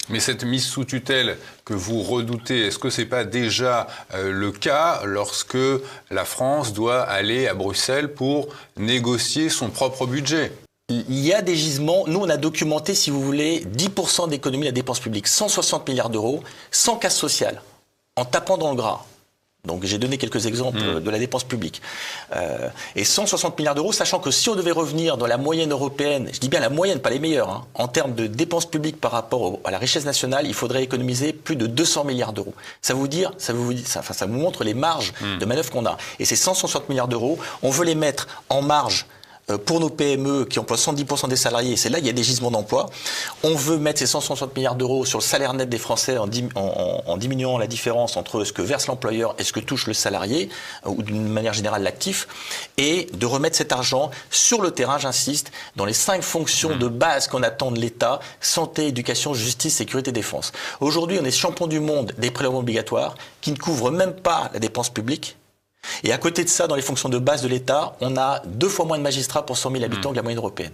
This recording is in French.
Mais cette mise sous tutelle que vous redoutez, est-ce que ce n'est pas déjà le cas lorsque la France doit aller à Bruxelles pour négocier son propre budget ? Il y a des gisements. Nous, on a documenté, si vous voulez, 10% d'économie de la dépense publique, 160 milliards d'euros, sans casse sociale, en tapant dans le gras. Donc j'ai donné quelques exemples de la dépense publique. Et 160 milliards d'euros, sachant que si on devait revenir dans la moyenne européenne, je dis bien la moyenne, pas les meilleurs, hein, en termes de dépenses publiques par rapport à la richesse nationale, il faudrait économiser plus de 200 milliards d'euros. Ça vous montre les marges de manœuvre qu'on a. Et ces 160 milliards d'euros, on veut les mettre en marge pour nos PME qui emploient 110% des salariés, c'est là qu'il y a des gisements d'emploi. On veut mettre ces 160 milliards d'euros sur le salaire net des Français en diminuant la différence entre ce que verse l'employeur et ce que touche le salarié, ou d'une manière générale l'actif, et de remettre cet argent sur le terrain, j'insiste, dans les 5 fonctions de base qu'on attend de l'État: santé, éducation, justice, sécurité, défense. Aujourd'hui, on est champion du monde des prélèvements obligatoires qui ne couvrent même pas la dépense publique. Et à côté de ça, dans les fonctions de base de l'État, on a 2 fois moins de magistrats pour 100 000 habitants que la moyenne européenne.